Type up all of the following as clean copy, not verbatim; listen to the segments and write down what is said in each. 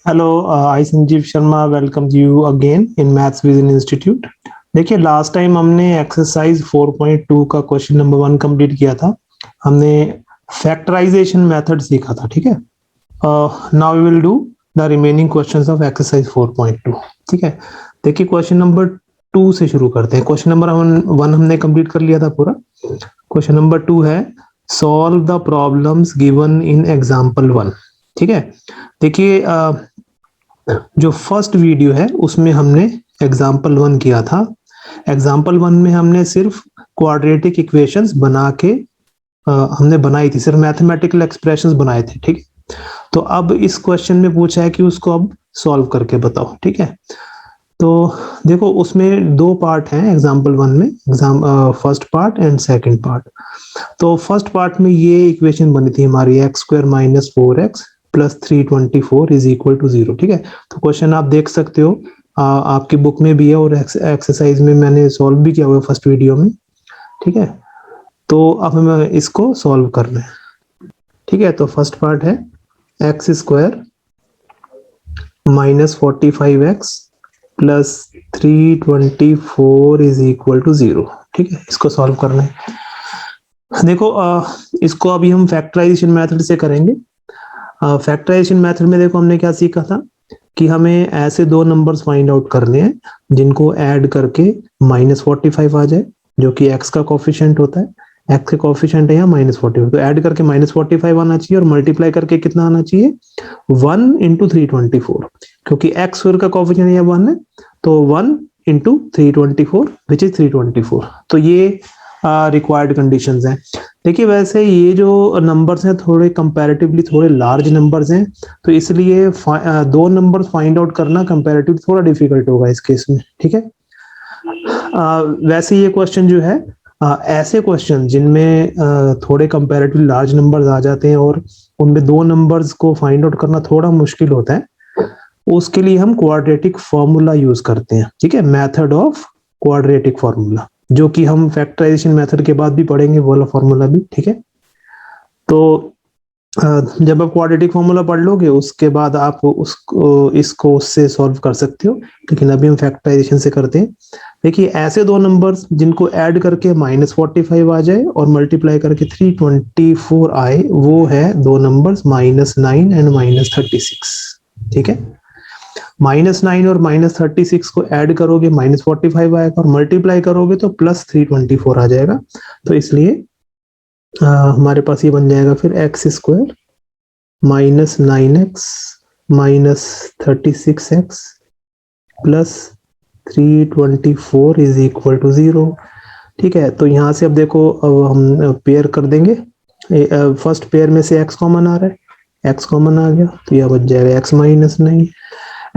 Hello, I Sanjeev Sharma welcome you again in maths vision institute. देखिए, last time हमने exercise 4.2 का question number 1 complete किया था। हमने फैक्टराइजेशन मेथड सीखा था, ठीक है। Now we will do the remaining questions of exercise 4.2। ठीक है, देखिए क्वेश्चन नंबर 2 से शुरू करते हैं। क्वेश्चन नंबर 1 हमने कंप्लीट कर लिया था पूरा। क्वेश्चन नंबर 2 है solve the problems given in example 1। ठीक है, देखिए जो फर्स्ट वीडियो है उसमें हमने एग्जाम्पल 1 किया था। एग्जाम्पल 1 में हमने सिर्फ क्वाड्रेटिक इक्वेशंस बना के हमने बनाई थी, सिर्फ मैथमेटिकल एक्सप्रेशंस बनाए थे। ठीक है, तो अब इस क्वेश्चन में पूछा है कि उसको अब सॉल्व करके बताओ। ठीक है, तो देखो उसमें दो पार्ट हैं एग्जाम्पल 1 में, first part and second part. तो फर्स्ट पार्ट में ये इक्वेशन बनी थी हमारी x² minus 4x plus 324 is equal to 0। ठीक है, तो क्वेश्चन आप देख सकते हो, आपकी बुक में भी है और एक्सरसाइज में मैंने सॉल्व भी किया हुआ है फर्स्ट वीडियो में। ठीक है, तो अब हमें इसको सॉल्व करना है। ठीक है, तो फर्स्ट पार्ट है x² minus 45x plus 324 is equal to 0। ठीक है, इसको सॉल्व करना है। देखो इसको अभी हम फैक्टराइजेशन मेथड से करेंगे। फैक्टराइजेशन मेथड में देखो हमने क्या सीखा था कि हमें ऐसे दो नंबर्स फाइंड आउट करने हैं जिनको ऐड करके -45 आ जाए, जो कि x का कोफिशिएंट होता है। x का कोफिशिएंट है यहाँ -45, तो ऐड करके -45 आना चाहिए और मल्टीप्लाई करके कितना आना चाहिए 1 इंटू 324, क्योंकि x स्क्वायर का कोफिशिएंट यहाँ 1 है, तो 1 इंटू 324 विच इज 324। तो ये रिक्वायर्ड कंडीशंस हैं। देखिए वैसे ये जो नंबर्स हैं थोड़े कंपैरेटिवली थोड़े लार्ज नंबर्स हैं, तो इसलिए दो नंबर्स फाइंड आउट करना कंपैरेटिवली थोड़ा डिफिकल्ट होगा इस केस में। ठीक है, वैसे ये क्वेश्चन जो है ऐसे क्वेश्चन जिनमें थोड़े कंपैरेटिवली लार्ज नंबर्स आ जाते हैं और उनमें दो नंबर्स को फाइंड आउट करना थोड़ा मुश्किल होता है, उसके लिए हम क्वाड्रेटिक फॉर्मूला यूज करते हैं। ठीक है, मेथड ऑफ क्वाड्रेटिक फॉर्मूला, जो कि हम फैक्टराइजेशन मेथड के बाद भी पढ़ेंगे वो वाला फॉर्मूला भी। ठीक है, तो जब आप क्वाड्रेटिक फॉर्मूला पढ़ लोगे उसके बाद आप उसको इसको उससे सॉल्व कर सकते हो, लेकिन अभी हम फैक्टराइजेशन से करते हैं। देखिए ऐसे दो नंबर्स जिनको ऐड करके -45 आ जाए और मल्टीप्लाई करके 324 आए, वो है दो नंबर्स -9 एंड -36। ठीक है, -9 और -36 को ऐड करोगे -45 आएगा और मल्टीप्लाई करोगे तो +324 आ जाएगा। तो इसलिए हमारे पास ये बन जाएगा फिर x² minus 9x minus 36x plus 324 is equal to 0। ठीक है, तो यहाँ से अब देखो अब हम पेयर कर देंगे। फर्स्ट पेयर में से x कॉमन आ रहा है, x कॉमन आ गया तो यह बच जाएगा x minus 9।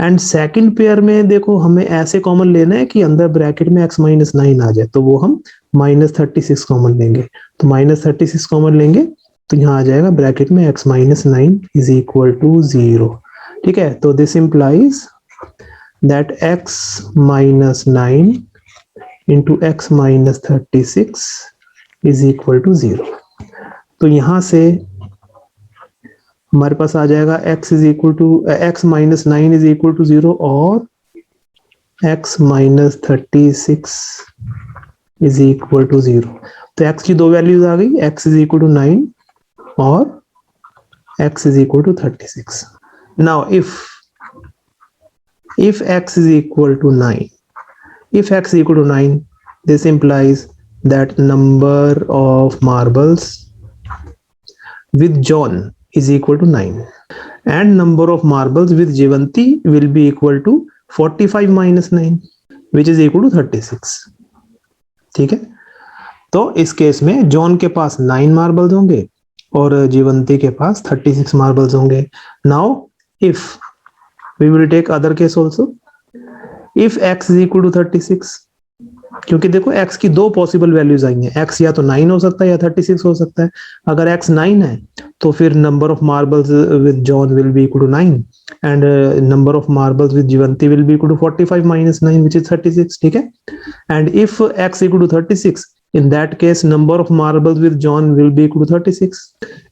And second pair में देखो हमें ऐसे कॉमन लेना है कि अंदर ब्रैकेट में x माइनस 9 आ जाए, तो वो हम -36 कॉमन लेंगे। तो -36 कॉमन लेंगे तो यहाँ आ जाएगा ब्रैकेट में x minus 9 is equal to 0। ठीक है, तो this implies that x minus 9 into x minus 36 is equal to 0। तो यहाँ से हमारे पास आ जाएगा x minus 9 is equal to 0 और x minus 36 is equal to 0। तो x की दो वैल्यूज आ गई, x इज इक्वल टू 9 और x is equal to 36। Now if x is equal to 9, if x is equal to 9, this implies that number of marbles with John is equal to 9 and number of marbles with Jivanti will be equal to 45 minus 9 which is equal to 36। ठीक है, तो इस case में John के पास 9 marbles होंगे और जीवंती के पास 36 मार्बल्स होंगे। Now if we will take other case also, if x is equal to 36, क्योंकि देखो x की दो पॉसिबल वैल्यूज आई हैं, x या तो 9 हो सकता है या 36 हो सकता है। अगर x 9 है तो फिर number of marbles with John will be equal to 9 and number of marbles with Jeevanti will be equal to 45 minus 9 which is 36। ठीक है, and if x equal to 36 In that case, number of marbles with John will be equal to 36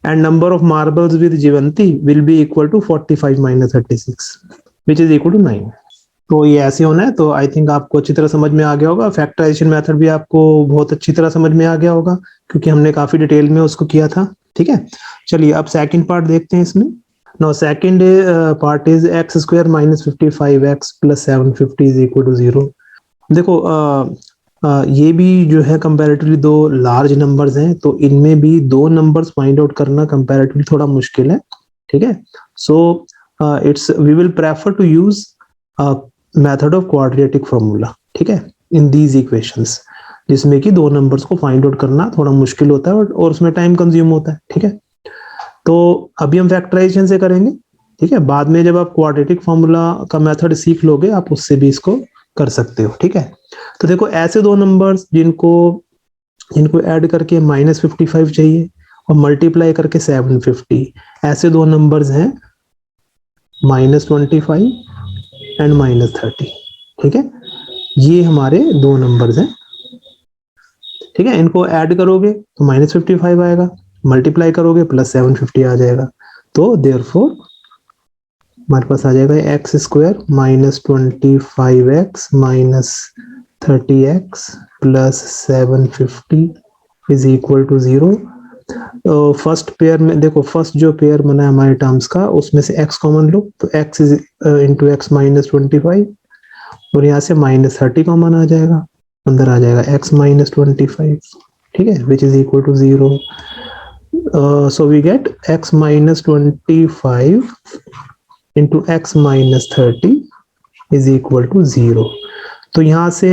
and number of marbles with Jivanti will be equal to 45 minus 36 which is equal to 9. तो ये ऐसे होना है। तो I think आपको अच्छी तरह समझ में आ गया होगा। फैक्टराइजेशन मेथड भी आपको बहुत अच्छी तरह समझ में आ गया होगा क्योंकि हमने काफी डिटेल में उसको किया था। ठीक है, चलिए अब सेकंड पार्ट देखते हैं इसमें। Now second part is x square minus 55x plus 750 is equal to 0। देखो ये भी जो है कंपैरेटिवली दो लार्ज नंबर्स हैं, तो इनमें भी दो नंबर्स फाइंड आउट करना कंपैरेटिवली थोड़ा मुश्किल है। ठीक है, so it's we will prefer to use method of quadratic formula. ठीक है, इन दीज इक्वेशंस जिसमें कि दो नंबर्स को फाइंड आउट करना थोड़ा मुश्किल होता है और उसमें टाइम कंज्यूम होता है। ठीक है, तो अभी हम फैक्टराइजेशन से करेंगे। ठीक है, बाद में जब आप क्वाड्रेटिक फॉर्मूला का मेथड सीख लोगे आप उससे भी इसको कर सकते हो। ठीक है, तो देखो ऐसे दो नंबर्स जिनको ऐड करके माइनस 55 चाहिए और मल्टीप्लाई करके 750, ऐसे दो नंबर्स हैं माइनस 25 एंड माइनस 30। ठीक है, ये हमारे दो नंबर्स हैं। ठीक है, इनको ऐड करोगे तो माइनस 55 आएगा, मल्टीप्लाई करोगे प्लस 750 आ जाएगा। तो देयरफॉर हमारे पास आ जाएगा x square minus 25x minus 30x plus 750 is equal to 0। First pair में देखो, फर्स्ट जो पेयर बना है हमारे टर्म्स का उसमें से x कॉमन लो तो x is into x minus 25 और यहाँ से माइनस 30 कॉमन आ जाएगा, अंदर आ जाएगा x माइनस 25। ठीक है, which is equal to 0। So we get x minus 25 into x minus 30 is equal to 0। तो यहां से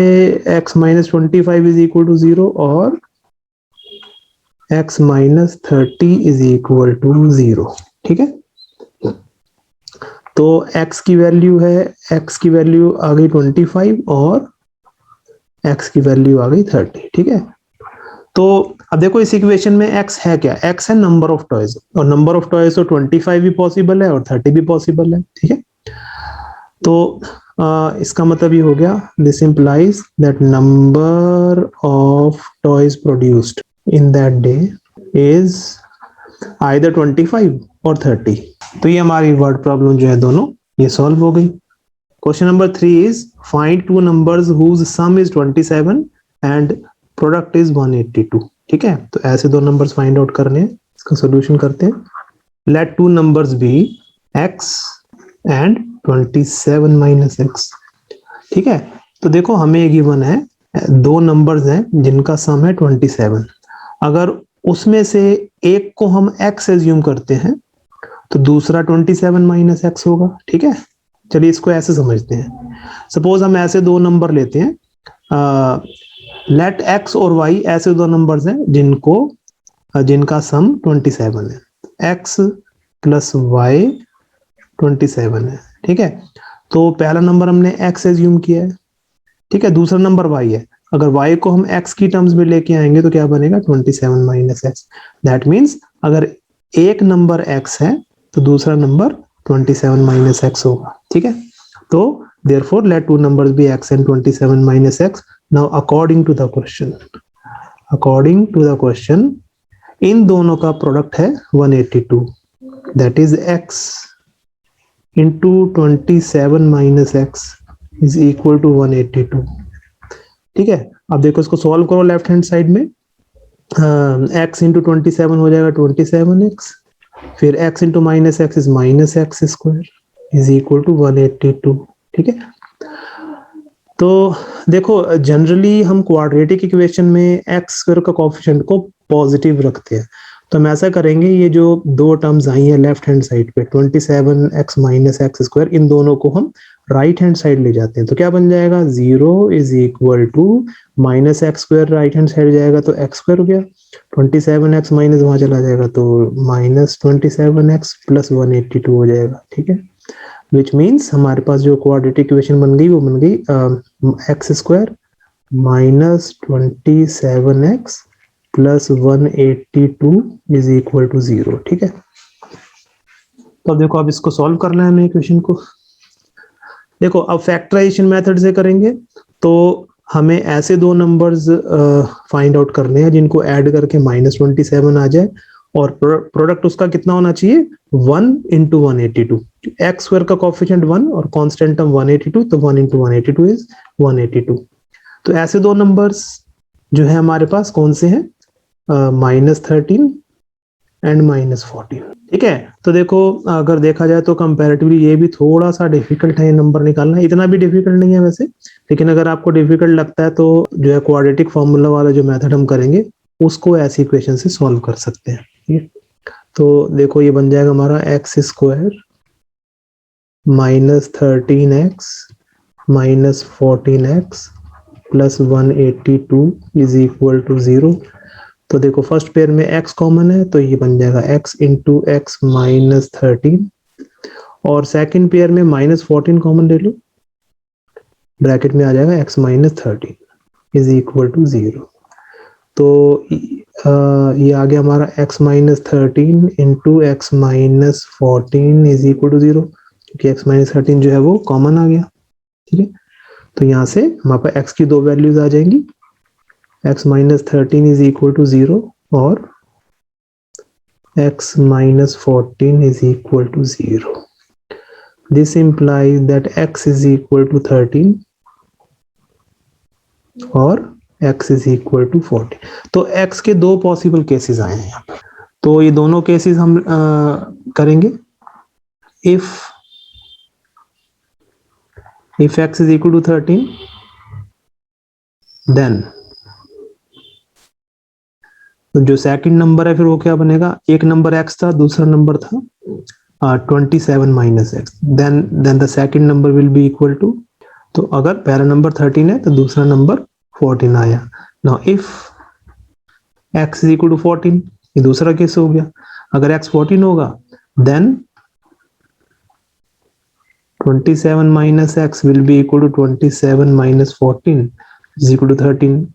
x minus 25 is equal to 0 और x minus 30 is equal to 0। ठीक है, तो x की वैल्यू आ गई 25 और x की वैल्यू आ गई 30। ठीक है, तो अब देखो इस इक्वेशन में x है क्या, x है नंबर ऑफ टॉयज और नंबर ऑफ टॉयज तो 25 भी पॉसिबल है और 30 भी पॉसिबल है। ठीक है, तो इसका मतलब ये हो गया this implies that number of toys produced in that day is either 25 और 30। तो ये हमारी वर्ड प्रॉब्लम जो है दोनों ये सॉल्व हो गई। Question number 3 is find two numbers whose sum is 27 and product is 182। ठीक है, तो ऐसे दो नंबर्स फाइंड आउट करने हैं, इसका सॉल्यूशन करते हैं। Let two numbers be x and 27 minus x। ठीक है, तो देखो हमें गिवन है दो नंबर्स हैं जिनका सम है 27। अगर उसमें से एक को हम x एज्यूम करते हैं तो दूसरा 27 माइनस x होगा। ठीक है, चलिए इसको ऐसे समझते हैं। सपोज हम ऐसे दो नंबर लेते हैं, लेट x और y ऐसे दो नंबर्स हैं जिनका सम 27 है, x प्लस y 27 है। ठीक है, तो पहला नंबर हमने x एज्यूम किया है। ठीक है, दूसरा नंबर y है। अगर y को हम x की टर्म्स में लेके आएंगे तो क्या बनेगा 27 माइनस x। दैट मीन्स अगर एक नंबर x है तो दूसरा नंबर 27 माइनस x होगा। ठीक है, तो therefore let two numbers be x and 27 minus x। Now according to the question इन दोनों का प्रोडक्ट है 182, that is x into 27 minus x is equal to 182। ठीक है, अब देखो इसको सॉल्व करो लेफ्ट हैंड साइड में। x इंटू 27 हो जाएगा 27x, फिर x into minus x is minus x square is equal to 182। ठीक है, तो देखो जनरली हम क्वाड्रेटिक इक्वेशन में एक्स स्क्वायर का कोएफिशिएंट को पॉजिटिव रखते हैं। तो हम ऐसा करेंगे, ये जो दो टर्म्स आई हैं लेफ्ट हैंड साइड पे 27x माइनस एक्स स्क्वायर, इन दोनों को हम राइट हैंड साइड ले जाते हैं। तो क्या बन जाएगा 0 is equal to minus x square, right hand side जाएगा तो एक्स स्क्वायर हो गया, 27x माइनस वहां चला जाएगा तो माइनस 27x प्लस 182 हो जाएगा। ठीक है, विच मीन्स हमारे पास जो क्वाड्रेटिक इक्वेशन बन गई वो बन गई x square minus 27x plus 182 is equal to 0। ठीक है, तो अब देखो अब इसको सॉल्व करना है हमें इक्वेशन को। देखो अब फैक्टराइजेशन मेथड से करेंगे तो हमें ऐसे दो नंबर्स फाइंड आउट करने हैं जिनको ऐड करके -27 आ जाए और प्रोडक्ट उसका कितना होना चाहिए 1 into 182। एक्स स्क्वायर का कोएफिशिएंट 1 और कांस्टेंट टर्म 182, तो 1 into 182 इज 182। तो ऐसे दो नंबर्स जो है हमारे पास कौन से हैं, -13 एंड -14। ठीक है, तो देखो अगर देखा जाए तो कंपैरेटिवली ये भी थोड़ा सा डिफिकल्ट है ये नंबर निकालना, इतना भी डिफिकल्ट नहीं है वैसे, लेकिन अगर आपको डिफिकल्ट लगता है तो जो है क्वाड्रेटिक फॉर्मूला वाला जो मेथड हम करेंगे उसको ऐसी इक्वेशन से सॉल्व कर सकते हैं। ठीक है, तो देखो ये बन जाएगा हमारा x square -13x -14x plus 182 is equal to 0। तो देखो फर्स्ट पेयर में x कॉमन है तो ये बन जाएगा x इंटू एक्स -13 और सेकंड पेयर में -14 कॉमन ले लो, ब्रैकेट में आ जाएगा x -13 इज इक्वल टू 0। तो ये आ गया हमारा x -13 into x -14 is equal to 0, क्योंकि x -13 जो है वो कॉमन आ गया। ठीक है, तो यहाँ से हमारे पास x की दो वैल्यूज आ जाएंगी, x -13 is equal to 0 और x -14 is equal to 0. This implies that x is equal to 13 और x is equal to 40। तो x के दो पॉसिबल केसेस आए हैं यहाँ पर, तो ये दोनों केसेस हम करेंगे। if x is equal to 13 then तो जो सेकंड नंबर है फिर वो क्या बनेगा, एक नंबर x था, दूसरा नंबर था 27 minus x, then the second number will be equal to, तो अगर पहला नंबर 13 है तो दूसरा नंबर 14 आया। Now if x is equal to 14, ये दूसरा केस हो गया। अगर x 14 होगा then 27 minus x will be equal to 27 minus 14 is equal to 13।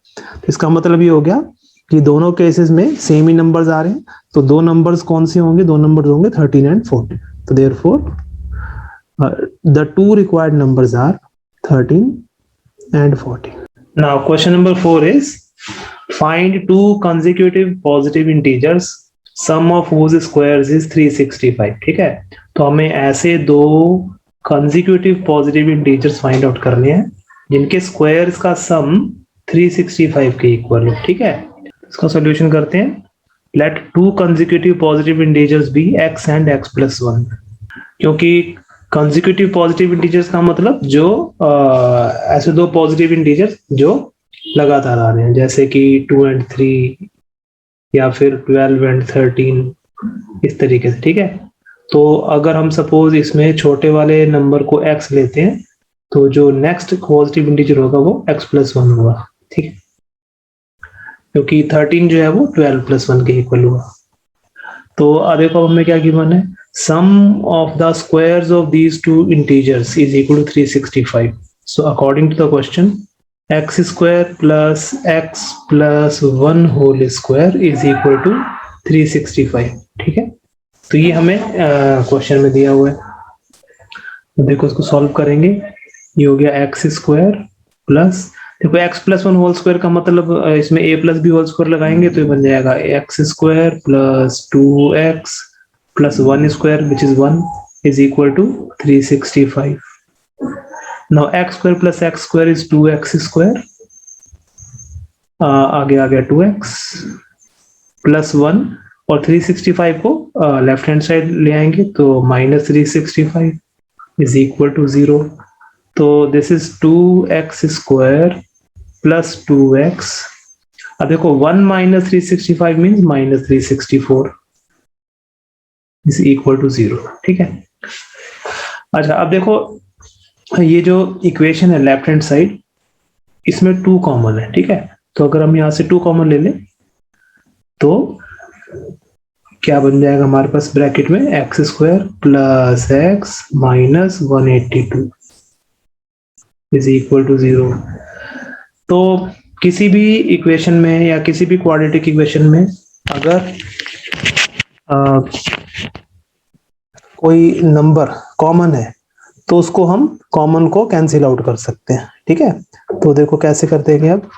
इसका मतलब ये हो गया कि दोनों केसेस में सेम ही नंबर्स आ रहे हैं, तो दो नंबर्स कौन से होंगे, दो नंबर्स होंगे 13 एंड 14। तो therefore the two required numbers are 13 and 14. Now question number 4 is find two consecutive positive integers sum of whose squares is 365। ठीक है, तो हमें ऐसे दो consecutive positive integers find out करने हैं जिनके स्क्वायर्स का सम 365 के इक्वल हो। ठीक है, इसका सॉल्यूशन करते हैं। Let two consecutive positive integers be x and x plus 1, क्योंकि कंसेक्यूटिव पॉजिटिव इंटीजर्स का मतलब जो ऐसे दो पॉजिटिव इंटीजर्स जो लगातार आ रहे हैं, जैसे कि 2 and 3 या फिर 12 and 13 इस तरीके से। ठीक है, तो अगर हम सपोज इसमें छोटे वाले नंबर को x लेते हैं तो जो नेक्स्ट पॉजिटिव इंटीजर होगा वो x प्लस 1 होगा। ठीक है, क्योंकि 13 जो है वो 12 प्लस 1 के इक्वल हुआ। तो अब देखो हमें क्या गिवन है, sum of the squares of these two integers is equal to 365। So according to the question x square plus x plus 1 whole square is equal to 365। ठीक है, तो ये हमें क्वेश्चन में दिया हुआ है। तो देखो इसको सॉल्व करेंगे, ये हो गया x स्क्वायर प्लस, देखो x प्लस 1 होल स्क्वायर का मतलब इसमें a plus b whole square लगाएंगे तो ये बन जाएगा x square plus 2x plus 1 square which is 1 is equal to 365। Now x square plus x square is 2x square, आगे आ गया 2x प्लस 1 और 365 को लेफ्ट हैंड साइड ले आएंगे तो माइनस 365 इज इक्वल टू 0। तो this is 2x square plus 2x। अब देखो 1 minus 365 means minus 364 is equal to 0। ठीक है, अच्छा अब देखो ये जो इक्वेशन है लेफ्ट हैंड साइड इसमें 2 कॉमन है। ठीक है, तो अगर हम यहाँ से 2 कॉमन ले लें तो क्या बन जाएगा हमारे पास ब्रैकेट में x square plus x minus 182 is equal to 0। तो किसी भी इक्वेशन में या किसी भी क्वाड्रेटिक इक्वेशन में अगर कोई नंबर कॉमन है तो उसको हम कॉमन को कैंसिल आउट कर सकते हैं। ठीक है, तो देखो कैसे करते हैं अब,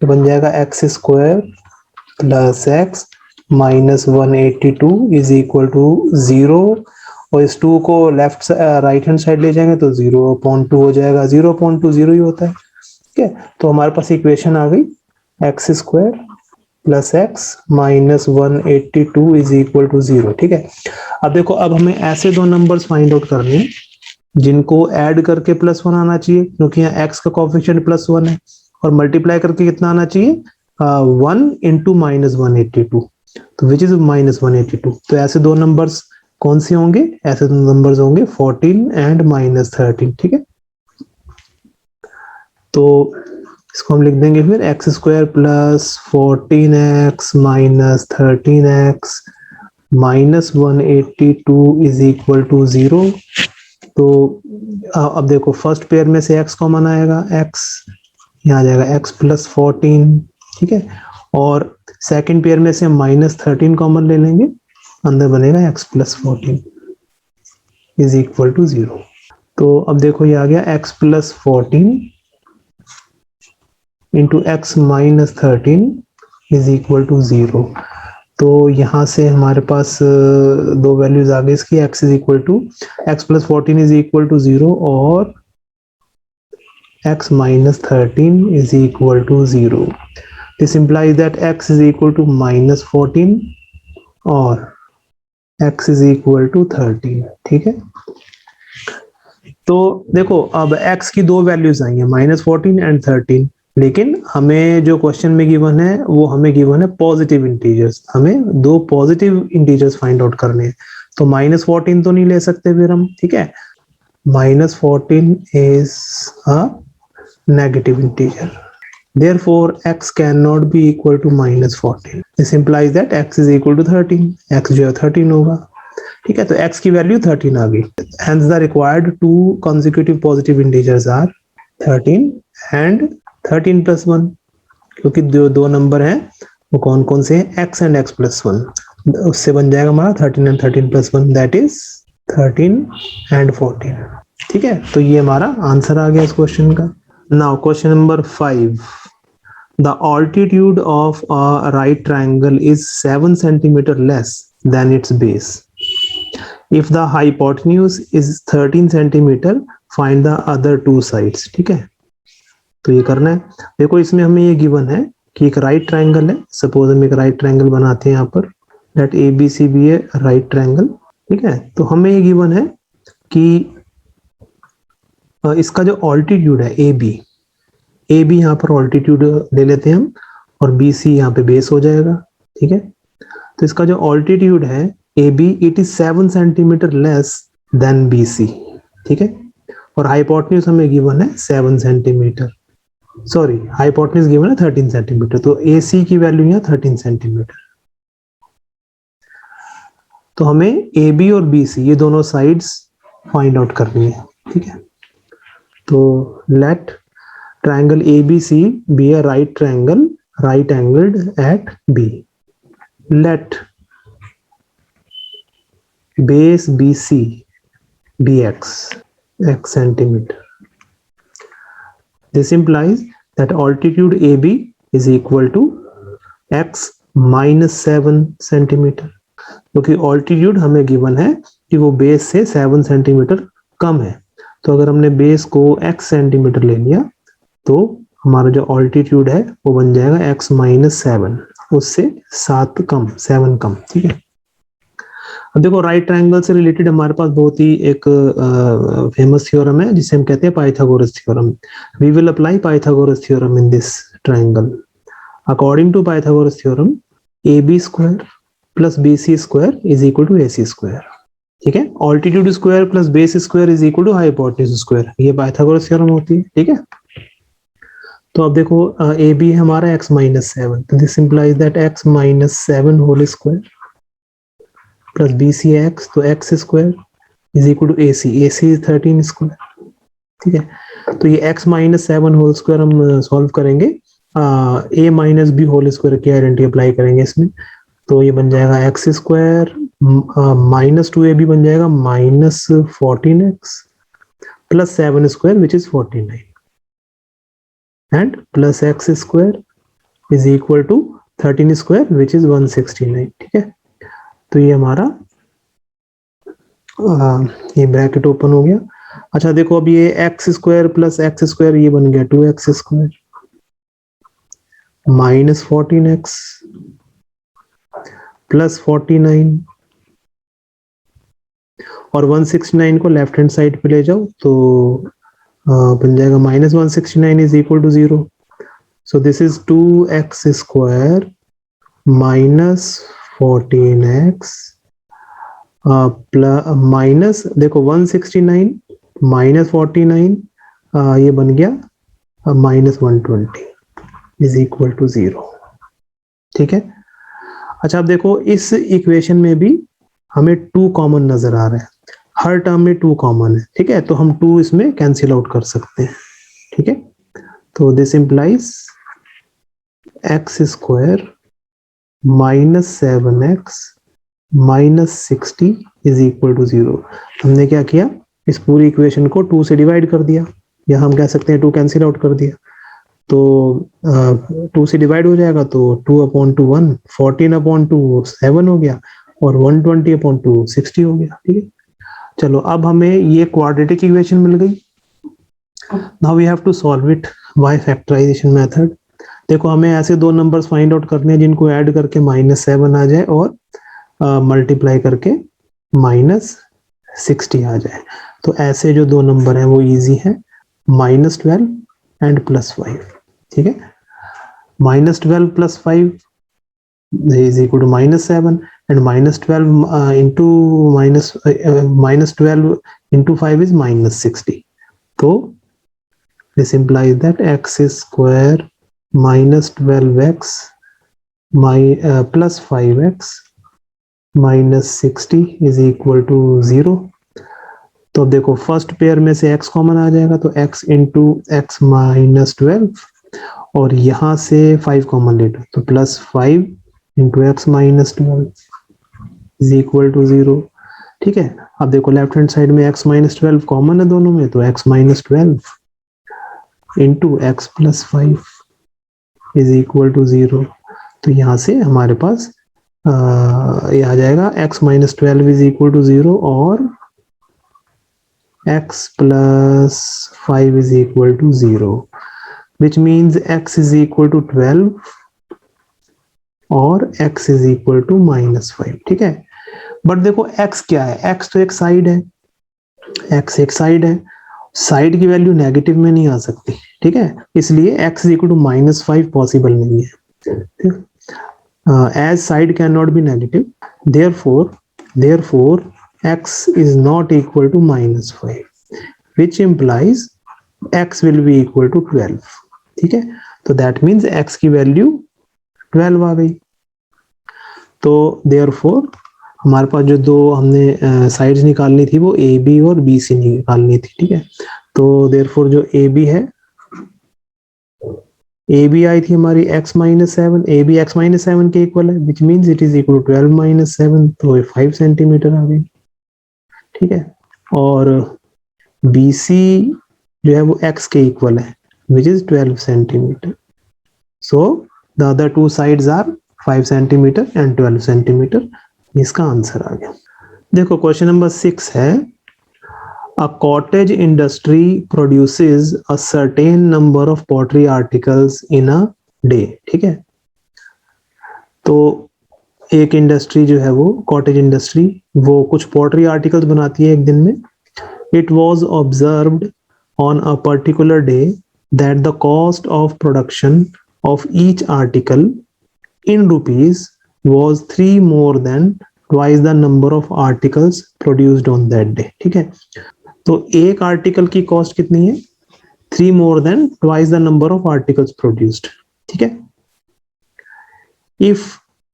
तो बन जाएगा x square plus x minus 182 is equal to 0, और इस 2 को लेफ्ट राइट हैंड साइड ले जाएंगे तो 0.2 हो जाएगा, 0.2 0 ही होता है। ठीक है, तो हमारे पास इक्वेशन आ गई x square plus x minus 182 is equal to 0। ठीक है, अब देखो, अब हमें ऐसे दो नंबर्स फाइंड आउट करने हैं जिनको ऐड करके +1 आना चाहिए, क्योंकि यहाँ x का कोएफिशिएंट +1 है, और मल्टीप्लाई करके कितना आना चाहिए 1 इंटू माइनस 182, तो विच इज माइनस 182। तो ऐसे दो नंबर्स कौन से होंगे, ऐसे दो नंबर्स होंगे 14 एंड माइनस 13। ठीक है, तो इसको हम लिख देंगे फिर x square plus 14x minus 13x minus 182 is equal to 0। तो अब देखो, फर्स्ट पेयर में से x कॉमन आएगा, x यहाँ आ जाएगा x प्लस 14। ठीक है, और सेकंड पेयर में से माइनस 13 कॉमन ले लेंगे, अंदर बनेगा x plus 14 is equal to 0। तो अब देखो ये आ गया x plus 14 into x minus 13 is equal to 0। तो यहाँ से हमारे पास दो वैल्यूज आ गई इसकी, x is equal to x plus 14 is equal to 0 और x minus 13 is equal to 0। This implies that x is equal to minus 14 और x is equal to 13। ठीक है, तो देखो अब x की दो वैल्यूज आई हैं, माइनस 14 एंड 13, लेकिन हमें जो क्वेश्चन में गिवन है वो हमें गिवन है पॉजिटिव इंटीजर्स, हमें दो पॉजिटिव इंटीजर्स फाइंड आउट करने हैं, तो माइनस 14 तो नहीं ले सकते फिर हम। ठीक है, minus 14 is a negative integer, therefore x cannot be equal to minus 14. this implies that x is equal to 13, x जो है 13 होगा। ठीक है, तो x की वैल्यू 13 आ गई, hence the required two consecutive positive integers are 13 and 13 plus 1, क्योंकि दो नंबर हैं वो कौन कौन से हैं, x and x plus 1, उससे बन जाएगा हमारा 13 and 13 plus 1 that is 13 and 14। ठीक है, तो ये हमारा आंसर आ गया इस क्वेश्चन का। Now question number 5, the altitude of a right triangle is 7 centimeter less than its base. If the hypotenuse is 13 centimeter, find the other two sides। ठीक है, तो ये करना है। देखो इसमें हमें ये गिवन है कि एक राइट ट्रायंगल है, सपोज हम एक राइट ट्रायंगल बनाते हैं यहाँ पर, let A B C be a right triangle. ठीक है, तो हमें ये गिवन है कि इसका जो ऑल्टीट्यूड है ए बी यहाँ पर ऑल्टीट्यूड ले लेते हैं हम, और बी सी यहाँ पे बेस हो जाएगा। ठीक है, तो इसका जो ऑल्टीट्यूड है A B, it is 7 centimetre less than B C. ठीक है, और हाइपोटेन्यूज हमें गिवन है 7 सेंटीमीटर, सॉरी हाइपोटेन्यूज गिवन है 13 सेंटीमीटर, तो ए सी की वैल्यू यहाँ 13 सेंटीमीटर। तो हमें ए बी और बी सी ये दोनों साइड्स फाइंड आउट करनी है। ठीक है, तो late triangle ABC be a right triangle, right angled at B. Let base BC be x centimeter. This implies that altitude AB is equal to x minus 7 centimeter, क्योंकि altitude हमें given है कि वो बेस से 7 centimetre कम है, तो अगर हमने बेस को x सेंटीमीटर ले लिया तो हमारा जो ऑल्टीट्यूड है वो बन जाएगा x माइनस 7, उससे 7 कम, 7 कम। ठीक है, अब देखो राइट ट्रायंगल से रिलेटेड हमारे पास बहुत ही एक फेमस थ्योरम है जिसे हम कहते हैं Pythagoras theorem. We will apply Pythagoras theorem in this triangle. According to Pythagoras theorem, A B square plus B C square is equal to A C square. ठीक है, altitude square plus base square is equal to hypotenuse square, ये Pythagoras theorem होती है। ठीक है, तो अब देखो ए बी है हमारा x माइनस 7, तो this implies that x minus 7 whole square plus B C x, तो x square is equal to A C is 13 square. ठीक है, तो ये x माइनस 7 होल स्क्वायर हम सॉल्व करेंगे, a minus b whole square की identity apply करेंगे इसमें, तो ये बन जाएगा x स्क्वायर माइनस 2ab बन जाएगा minus 14x plus 7 square which is 49। And plus x square is equal to 13 square which is 169। ठीक है, तो ये हमारा ये ब्रैकेट ओपन हो गया। अच्छा देखो, अब ये x square plus x square ये बन गया 2x square minus 14x plus 49 और 169 को लेफ्ट हैंड साइड पे ले जाओ तो बन जाएगा minus 169 is equal to 0। So this is 2x square minus 14x plus minus देखो 169 माइनस 49 ये बन गया माइनस 120 इज इक्वल टू 0। ठीक है, अच्छा अब देखो इस इक्वेशन में भी हमें 2 कॉमन नजर आ रहा है, हर टर्म में 2 कॉमन है। ठीक है, तो हम 2 इसमें कैंसिल आउट कर सकते हैं। ठीक है, तो this implies x square minus 7x minus 60 is equal to 0। हमने क्या किया, इस पूरी इक्वेशन को 2 से डिवाइड कर दिया, या हम कह सकते हैं 2 कैंसिल आउट कर दिया। तो 2 से डिवाइड हो जाएगा तो 2/2 1, 14/2 7 हो गया और 120/2 60 हो गया। ठीक है, चलो अब हमें ये क्वाड्रेटिक इक्वेशन मिल गई। Now we have to solve it by factorisation method. देखो हमें ऐसे 2 नंबर्स फाइंड आउट करने हैं जिनको ऐड करके -7 आ जाए और मल्टीप्लाई करके -60 आ जाए। तो ऐसे जो 2 नंबर हैं वो इजी है, -12 एंड +5। ठीक है, -12 + 5 is equal to -7 and -12 into -12 into 5 is -60. So this implies that x square -12x plus 5x -60 is equal to 0. तो अब देखो फर्स्ट पेयर में से x कॉमन आ जाएगा तो x इंटू एक्स -12 और यहाँ से 5 कॉमन ले लो तो +5 into x -12 is equal to 0। ठीक है, अब देखो लेफ्ट हैंड साइड में x -12 कॉमन है दोनों में, तो x -12 into x +5 is equal to 0। तो यहाँ से हमारे पास ये आ जाएगा x -12 इज इक्वल टू 0 और x plus 5 is equal to 0, which means x is equal to 12 और x is equal to -5। ठीक है, बट देखो x क्या है, x तो एक साइड है, x एक साइड है, साइड की वैल्यू नेगेटिव में नहीं आ सकती। ठीक है, इसलिए x is equal to -5 possible नहीं है, as side cannot be negative, therefore x is not equal to -5, which implies x will be equal to 12। ठीक है, तो that means x की वैल्यू 12 आ गई। तो therefore हमारे पास जो 2 हमने साइड्स निकालनी थी वो AB और BC निकालनी थी। ठीक है, तो therefore जो AB है, AB आई थी हमारी x -7, AB x -7 के इक्वल है, which means it is equal to 12 - 7, तो 5 सेंटीमीटर आ गई। ठीक है, और BC जो है वो x के इक्वल है, which is 12 centimetre. So the other 2 sides are 5 centimetre and 12 centimetre. इसका आंसर आ गया। देखो क्वेश्चन नंबर 6 है, a cottage industry produces a certain number of pottery articles in a day। ठीक है, तो एक इंडस्ट्री जो है वो कॉटेज इंडस्ट्री वो कुछ पोट्री आर्टिकल्स बनाती है एक दिन में। It was observed on a particular day that the cost of production of each article in rupees was 3 more than twice the number of articles produced on that day। ठीक है, तो एक article की कॉस्ट कितनी है, 3 more than twice the number of articles produced। ठीक है, if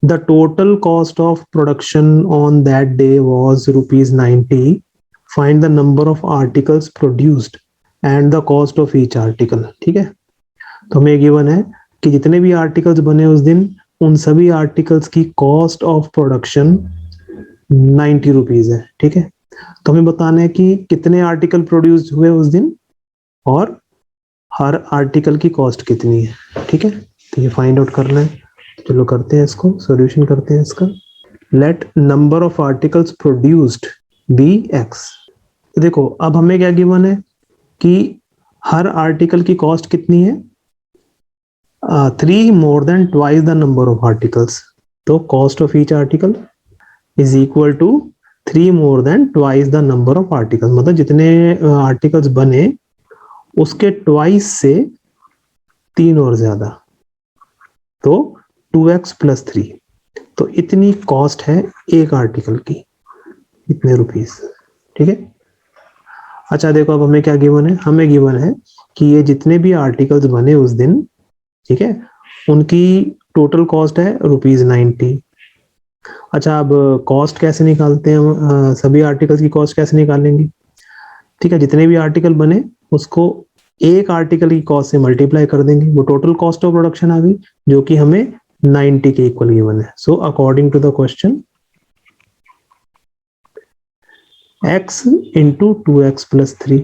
the total cost of production on that day was ₹90, find the number of articles produced and the cost of each article। ठीक है, तो हमें given है कि जितने भी आर्टिकल्स बने उस दिन उन सभी आर्टिकल्स की कॉस्ट ऑफ प्रोडक्शन 90 रुपीज है। ठीक है, तो हमें बताना है कि कितने आर्टिकल प्रोड्यूस हुए उस दिन और हर आर्टिकल की कॉस्ट कितनी है, ठीक है। तो ये फाइंड आउट करना है, चलो करते हैं इसको, सॉल्यूशन करते हैं इसका। Let number of articles produced be x. देखो अब हमें क्या गिवन है कि हर आर्टिकल की कॉस्ट कितनी है, 3 more than twice the number of articles। तो cost of each article is equal to 3 more than twice the number of articles, मतलब जितने आर्टिकल्स बने उसके ट्वाइस से 3 और ज्यादा, तो 2x + 3। तो इतनी कॉस्ट है एक आर्टिकल की, इतने रुपीस, ठीक है। अच्छा देखो अब हमें क्या गिवन है, हमें गिवन है कि ये जितने भी आर्टिकल्स बने उस दिन, ठीक है, उनकी टोटल कॉस्ट है ₹90। अच्छा अब कॉस्ट कैसे निकालते हैं, सभी आर्टिकल्स की कॉस्ट कैसे निकालेंगे, ठीक है। जितने भी आर्टिकल बने उसको एक आर्टिकल की कॉस्ट से मल्टीप्लाई कर देंगे, वो टोटल कॉस्ट ऑफ प्रोडक्शन आ गई, जो कि हमें 90 के इक्वल गिवन है। So according to the question, x into 2x plus 3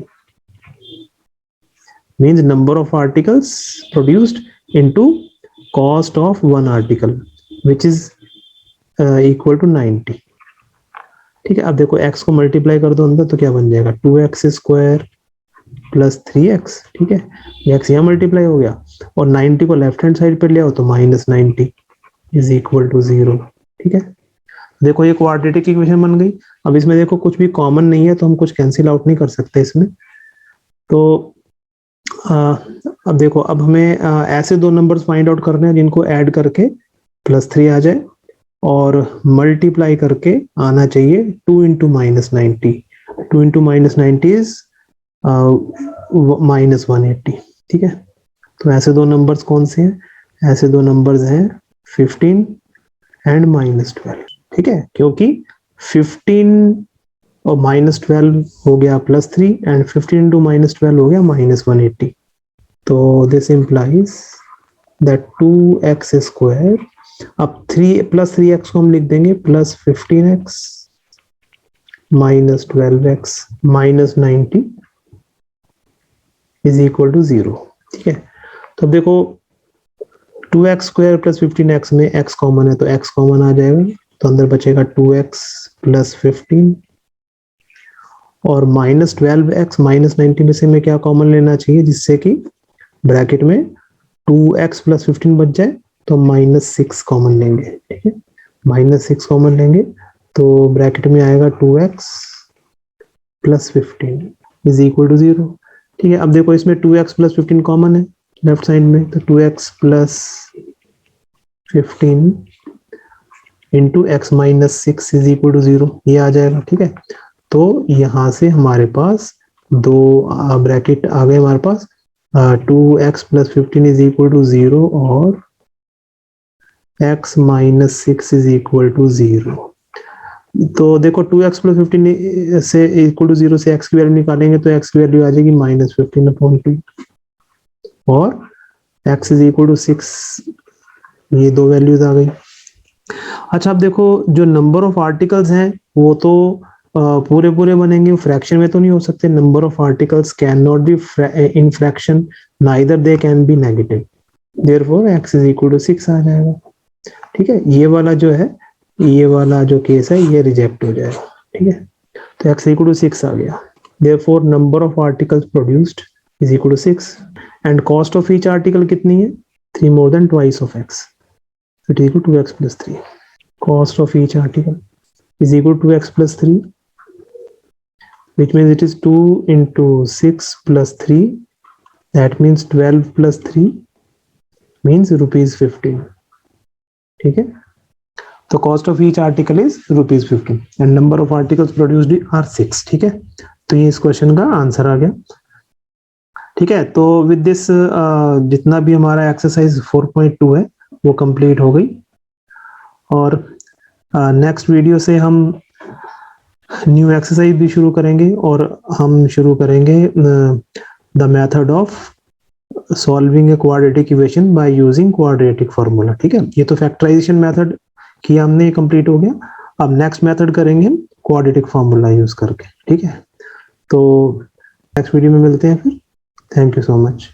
means number of articles produced into cost of one article, which is equal to 90। ठीक है, अब देखो x को मल्टीप्लाई कर दो अंदर तो क्या बन जाएगा, 2x स्क्वायर प्लस 3x, ठीक है। x यहाँ मल्टीप्लाई हो गया और 90 को लेफ्ट हैंड साइड पे ले आओ तो -90 इज इक्वल टू 0, ठीक है। देखो ये क्वाड्रेटिक इक्वेशन बन गई। अब इसमें देखो कुछ भी कॉमन नहीं है तो हम कुछ कैंसिल आउट नहीं कर सकते इसमें। तो अब देखो अब हमें ऐसे दो नंबर्स फाइंड आउट करने हैं जिनको ऐड करके +3 आ जाए और मल्टीप्लाई करके आना चाहिए 2 × -90। 2 × -90 इज -180, ठीक है। तो ऐसे दो नंबर्स कौन से हैं, ऐसे दो नंबर्स हैं 15 एंड -12, ठीक है, क्योंकि 15 और -12 हो गया +3 एंड 15 × -12 हो गया -180। तो this implies that 2x square, अब 3 + 3x को हम लिख देंगे +15x -12x -90 is equal to 0, ठीक है। तो अब देखो 2x स्क्वायर + 15x में x कॉमन है तो x कॉमन आ जाएगा, तो अंदर बचेगा 2x + 15 और -12x -90 में से हमें क्या कॉमन लेना चाहिए, जिससे कि ब्रैकेट में 2x + 15 बच जाए, तो -6 कॉमन लेंगे, ठीक है। -6 कॉमन लेंगे तो ब्रैकेट में आएगा 2x + 15 इज इक्वल टू 0, ठीक है। अब देखो इसमें 2x + 15 कॉमन है लेफ्ट साइड में, तो 2x + 15 into x -6 is equal to 0 ये आ जाएगा, ठीक है। तो यहां से हमारे पास दो ब्रैकेट आ गए हमारे पास, 2x + 15 इज इक्वल टू 0 और x -6 इज इक्वल टू 0। तो देखो 2x + 15 से इक्वल टू 0 से x की वैल्यू निकालेंगे तो x की वैल्यू आ जाएगी -15/2 और x इज इक्वल टू 6, ये दो वैल्यूज आ गई। अच्छा अब देखो जो नंबर ऑफ आर्टिकल्स हैं वो तो पूरे पूरे बनेंगे, फ्रैक्शन में तो नहीं हो सकते। Number of articles can not be in fraction, neither they can be negative, therefore x is equal to 6 आ जाएगा, ठीक है। ये वाला जो है, ये वाला जो केस है ये रिजेक्ट हो जाएगा, ठीक है। तो x इक्वल टू 6 आ गया, therefore number of articles produced is equal to 6 and cost of each article कितनी है, 3 more than twice of x, so it is equal to 2x + 3। cost of each article is equal to x + 3, which means it is 2 × 6 + 3, that means 12 + 3 means ₹15, ठीक है। तो cost of each article is ₹15 and number of articles produced are 6, ठीक है। तो ये इस question का answer आ गया, ठीक है। तो विद दिस जितना भी हमारा एक्सरसाइज 4.2 है वो कंप्लीट हो गई और नेक्स्ट वीडियो से हम न्यू एक्सरसाइज भी शुरू करेंगे और हम शुरू करेंगे the method of solving a quadratic equation by using quadratic formula, ठीक है। ये तो फैक्टराइजेशन मेथड किया हमने, ये कंप्लीट हो गया। अब नेक्स्ट मेथड करेंगे हम क्वाड्रेटिक फार्मूला यूज करके, ठीक है। तो नेक्स्ट वीडियो में मिलते हैं फिर। Thank you so much.